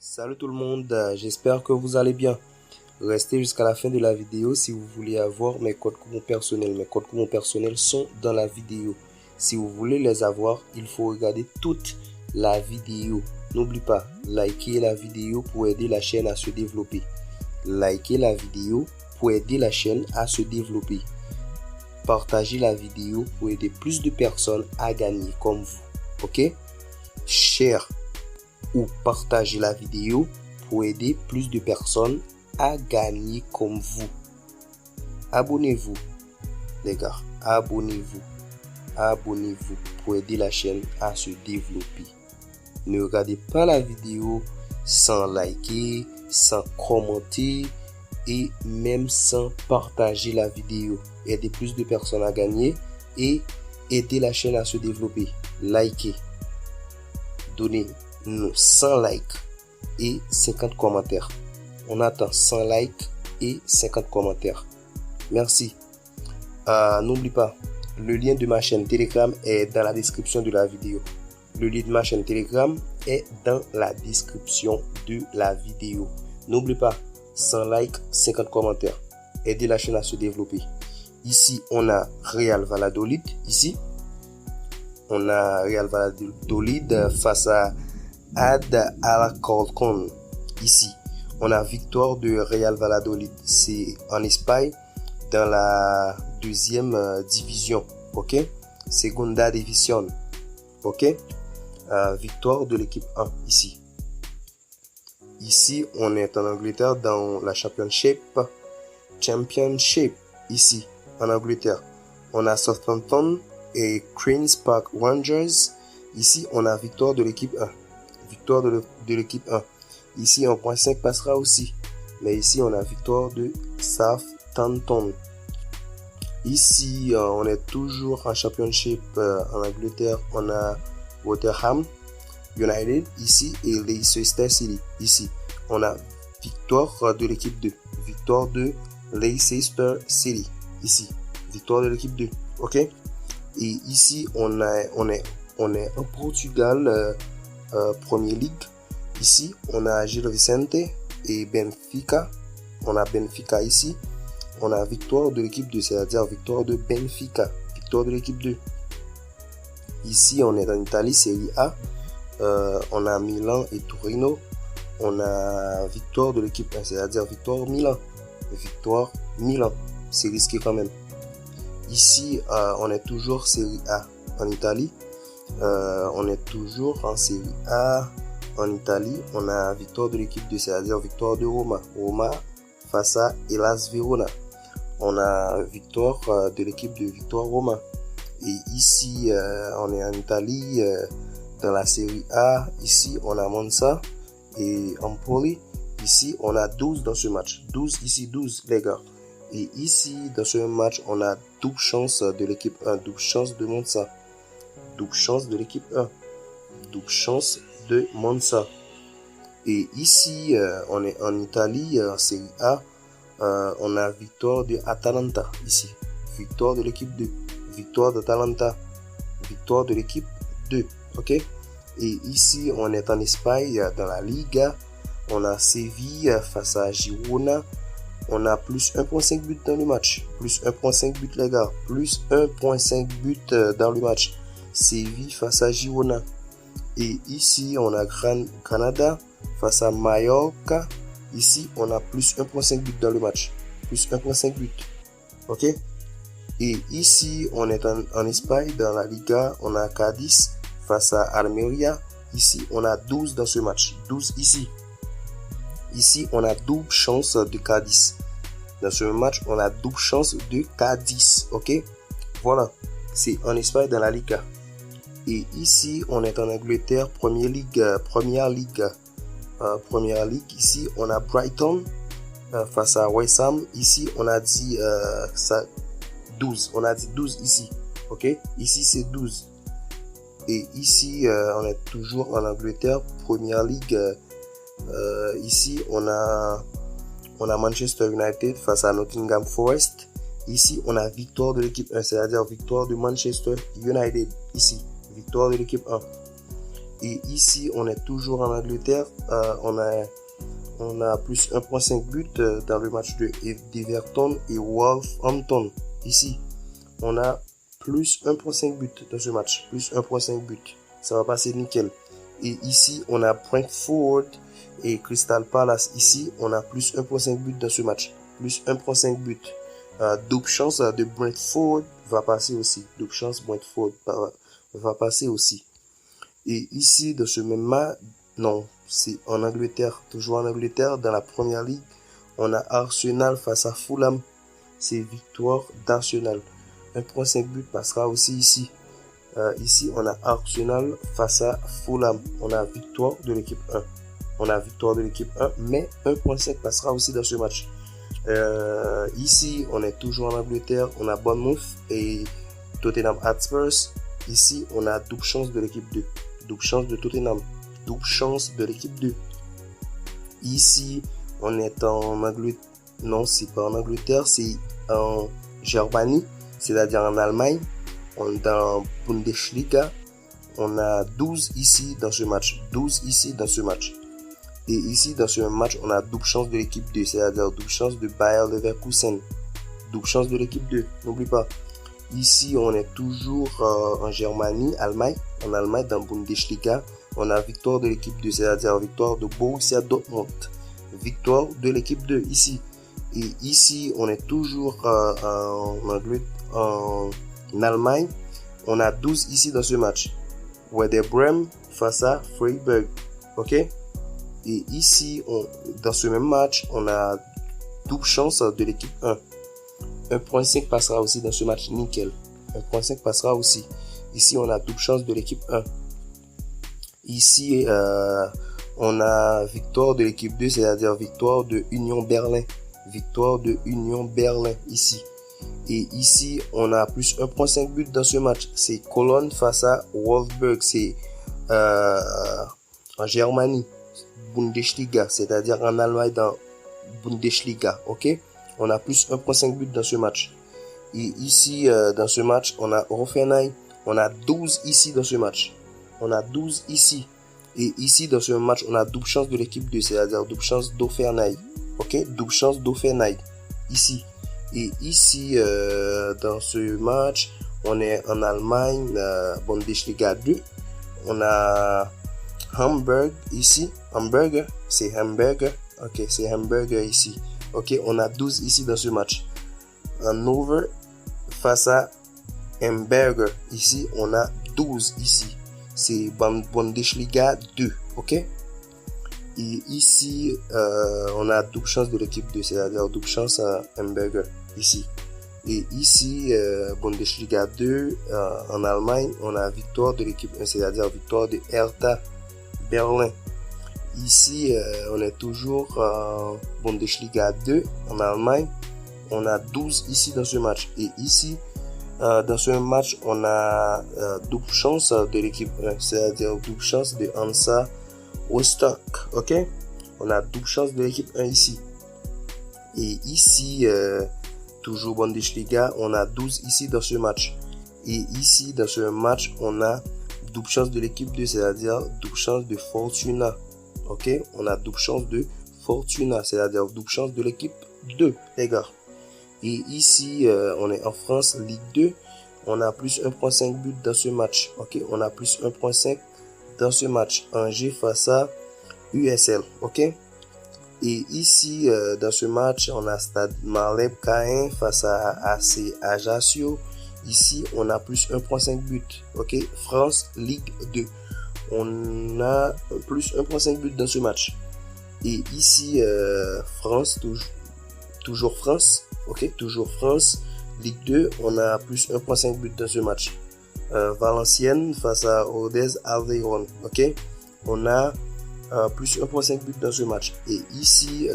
Salut tout le monde, j'espère que vous allez bien. Restez jusqu'à la fin de la vidéo si vous voulez avoir mes codes Kumu personnels. Mes codes Kumu personnels sont dans la vidéo. Si vous voulez les avoir, il faut regarder toute la vidéo. N'oublie pas, likez la vidéo pour aider la chaîne à se développer. Likez la vidéo pour aider la chaîne à se développer. Partagez la vidéo pour aider plus de personnes à gagner comme vous. Ok? Share ou partagez la vidéo pour aider plus de personnes à gagner comme vous. Abonnez-vous, les gars. Abonnez-vous. Abonnez-vous pour aider la chaîne à se développer. Ne regardez pas la vidéo sans liker, sans commenter et même sans partager la vidéo. Aider plus de personnes à gagner et aider la chaîne à se développer. Likez. Donnez-nous 100 likes et 50 commentaires. On attend 100 likes et 50 commentaires. Merci. N'oublie pas, le lien de ma chaîne Telegram est dans la description de la vidéo. Le lien de ma chaîne Telegram est dans la description de la vidéo. N'oublie pas, 100 likes, 50 commentaires. Aider la chaîne à se développer. Ici, on a Real Valladolid. Ici, on a Real Valladolid face à Ad Alcorcón. Ici, on a victoire de Real Valladolid. C'est en Espagne, dans la deuxième division. Ok? Segunda División. Ok? Victoire de l'équipe 1 ici. Ici, on est en Angleterre dans la Championship. Ici, en Angleterre. On a Southampton et Queen's Park Rangers. Ici, on a victoire de l'équipe 1. Victoire de l'équipe 1. Ici, 1.5 passera aussi. Mais ici, on a victoire de Southampton. Ici, on est toujours en Championship en Angleterre. On a Rotherham United ici et Leicester City. Ici, on a victoire de l'équipe 2. Victoire de Leicester City. Ici, victoire de l'équipe 2. Ok? Et ici, on est en Portugal, Premier League. Ici, on a Gil Vicente et Benfica. On a Benfica ici. On a victoire de l'équipe 2, c'est-à-dire victoire de Benfica. Victoire de l'équipe 2. Ici, on est en Italie, Serie A. On a Milan et Torino. On a victoire de l'équipe 1, c'est-à-dire victoire Milan. Victoire Milan. C'est risqué quand même. Ici, on est toujours Serie A en Italie. On est toujours en Serie A en Italie. On a victoire de l'équipe 2, c'est-à-dire victoire de Roma. Roma face à Hellas Verona. On a victoire de l'équipe de Victoire Roma. Et ici, on est en Italie, dans la Serie A. Ici, on a Monza et Empoli. Ici, on a 12 dans ce match. 12 ici, 12 les gars. Et ici, dans ce match, on a double chance de l'équipe 1, double chance de Monza. Double chance de l'équipe 1. Double chance de Monza. Et ici, on est en Italie, en Serie A. On a victoire de Atalanta ici. Victoire de l'équipe 2. Victoire d'Atalanta. Victoire de l'équipe 2. Ok? Et ici, on est en Espagne, dans la Liga. On a Séville face à Girona. On a plus 1.5 but dans le match. Plus 1.5 but les gars. Plus 1.5 but dans le match. Séville face à Girona. Et ici, on a Granada face à Mallorca. Ici, on a plus 1.5 but dans le match. Plus 1.5 but. Ok? Et ici, on est en Espagne, dans la Liga. On a Cadiz face à Almeria. Ici, on a 12 dans ce match. 12 ici. Ici, on a double chance de Cadiz. Dans ce match, on a double chance de Cadiz. Ok? Voilà. C'est en Espagne, dans la Liga. Et ici, on est en Angleterre, Première Ligue. Première Ligue. Ici, on a Brighton face à West Ham. Ici, on a dit 12. On a dit 12 ici. Ok? Ici, c'est 12. Et ici, on est toujours en Angleterre, Première Ligue. Ici, on a Manchester United face à Nottingham Forest. Ici, on a victoire de l'équipe 1, c'est-à-dire victoire de Manchester United. Ici, victoire de l'équipe 1. Et ici, on est toujours en Angleterre. On a plus 1.5 buts dans le match de Everton et Wolverhampton. Ici, on a plus 1.5 buts dans ce match. Plus 1.5 buts. Ça va passer nickel. Et ici, on a Brentford et Crystal Palace. Ici, on a plus 1.5 buts dans ce match. Plus 1.5 buts. Double chance de Brentford va passer aussi. Double chance Brentford va passer aussi. Et ici, dans ce même match, non, c'est en Angleterre, toujours en Angleterre, dans la Première Ligue, on a Arsenal face à Fulham. C'est victoire d'Arsenal. 1.5 but passera aussi ici. Ici, on a Arsenal face à Fulham. On a victoire de l'équipe 1. On a victoire de l'équipe 1, mais 1.5 passera aussi dans ce match. Ici, on est toujours en Angleterre. On a Bournemouth et Tottenham Hotspur. Ici, on a double chance de l'équipe 2. Double chance de Tottenham. Double chance de l'équipe 2. Ici, on est en Angleterre. Non, c'est pas en Angleterre, c'est en Germanie, c'est-à-dire en Allemagne. On est dans Bundesliga. On a 12 ici dans ce match. 12 ici dans ce match. Et ici, dans ce match, on a double chance de l'équipe 2, c'est-à-dire double chance de Bayer Leverkusen. Double chance de l'équipe 2, n'oublie pas. Ici, on est toujours en Germanie, Allemagne. En Allemagne, dans Bundesliga, on a victoire de l'équipe 2, c'est-à-dire victoire de Borussia Dortmund. Victoire de l'équipe 2 ici. Et ici, on est toujours en Allemagne. On a 12 ici dans ce match. Werder Bremen face à Freiburg. Ok? Et ici, dans ce même match, on a double chance de l'équipe 1. 1.5 passera aussi dans ce match, nickel. 1.5 passera aussi. Ici, on a double chance de l'équipe 1. Ici, on a victoire de l'équipe 2, c'est-à-dire victoire de Union Berlin. Victoire de Union Berlin, ici. Et ici, on a plus 1.5 buts dans ce match. C'est Cologne face à Wolfsburg. C'est en Germanie. Bundesliga, c'est-à-dire en Allemagne dans Bundesliga, ok? On a plus 1.5 buts dans ce match. Et ici, dans ce match, on a Hoffenheim. On a 12 ici dans ce match. On a 12 ici. Et ici, dans ce match, on a double chance de l'équipe 2, c'est-à-dire double chance d'Hoffenheim. Ok? Double chance d'Hoffenheim. Ici. Et ici, dans ce match, on est en Allemagne, Bundesliga 2. On a Hamburg ici. Hamburger, c'est Hamburger. Ok, c'est Hamburger ici. Ok, on a 12 ici dans ce match. Hannover face à Hamburger. Ici, on a 12 ici. C'est Bundesliga 2. Ok. Et ici, on a double chance de l'équipe 2, c'est-à-dire double chance à Hamburger. Ici. Et ici, Bundesliga 2, en Allemagne, on a victoire de l'équipe 1, c'est-à-dire victoire de Hertha Berlin. Ici, on est toujours en Bundesliga 2 en Allemagne. On a 12 ici dans ce match. Et ici, dans ce match, on a double chance de l'équipe 1, c'est-à-dire double chance de Hansa Rostock. Ok? On a double chance de l'équipe 1 ici. Et ici, toujours Bundesliga, on a 12 ici dans ce match. Et ici, dans ce match, on a double chance de l'équipe 2, c'est-à-dire double chance de Fortuna. Ok, on a double chance de Fortuna, c'est-à-dire double chance de l'équipe 2, les gars. Et ici, on est en France, Ligue 2. On a plus 1.5 buts dans ce match. Ok, on a plus 1.5 dans ce match. Angers face à USL. Ok. Et ici, dans ce match, on a Stade Malherbe Caen face à AC Ajaccio. Ici, on a plus 1.5 buts. Ok, France, Ligue 2. On a plus 1.5 buts dans ce match. Et ici, France, toujours France. Ok, toujours France. Ligue 2, on a plus 1.5 buts dans ce match. Valenciennes face à Rodez Aveyron. Ok, on a plus 1.5 buts dans ce match. Et ici,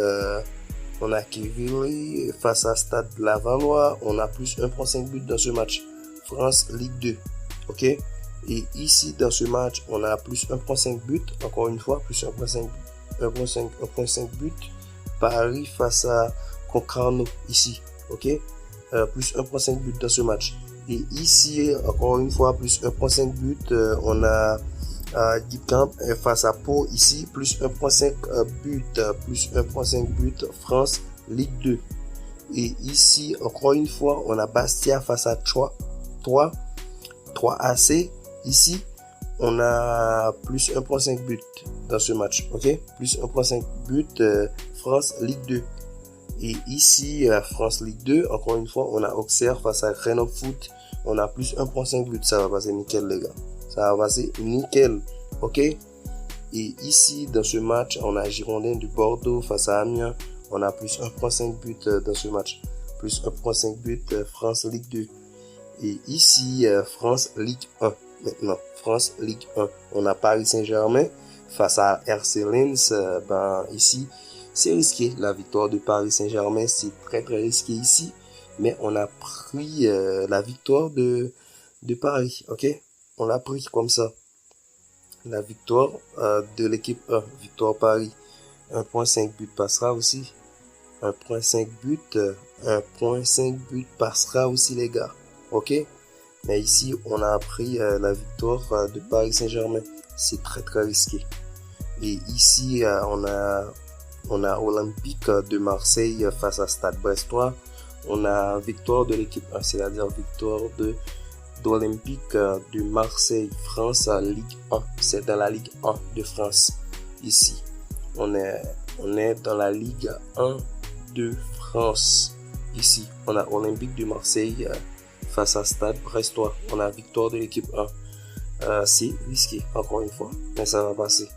on a Quevilly face à Stade Lavallois. On a plus 1.5 buts dans ce match. France, Ligue 2. Ok. Et ici, dans ce match, on a plus 1.5 buts. Encore une fois, plus 1.5 buts. Paris face à Concarneau, ici. Ok. Plus 1.5 buts dans ce match. Et ici, encore une fois, plus 1.5 buts. On a Guingamp face à Pau ici, plus 1.5 but, plus 1.5 but, France, Ligue 2. Et ici, encore une fois, on a Bastia face à 3 AC. Ici, on a plus 1.5 but dans ce match, ok? Plus 1.5 but, France, Ligue 2. Et ici, France, Ligue 2, encore une fois, on a Auxerre face à Grenoble Foot. On a plus 1.5 but, ça va passer nickel, les gars. Ça va passer nickel, ok? Et ici, dans ce match, on a Girondins de Bordeaux face à Amiens. On a plus 1.5 but dans ce match. Plus 1.5 but, France Ligue 2. Et ici, France Ligue 1. Maintenant, France Ligue 1. On a Paris Saint-Germain face à RC Lens. Ici, c'est risqué. La victoire de Paris Saint-Germain, c'est très très risqué ici. Mais on a pris la victoire de Paris. Ok? On l'a pris comme ça. La victoire de l'équipe 1. Victoire Paris. 1.5 but passera aussi. 1.5 but. 1.5 but passera aussi, les gars. Ok? Mais ici, on a pris la victoire de Paris Saint-Germain. C'est très très risqué. Et ici, on a Olympique de Marseille face à Stade Brestois. On a victoire de l'équipe 1, c'est-à-dire victoire d'Olympique de Marseille, France, Ligue 1. C'est dans la Ligue 1 de France. Ici, on est dans la Ligue 1 de France. Ici, on a Olympique de Marseille face à Stade Brestois. On a victoire de l'équipe 1. C'est risqué, encore une fois, mais ça va passer.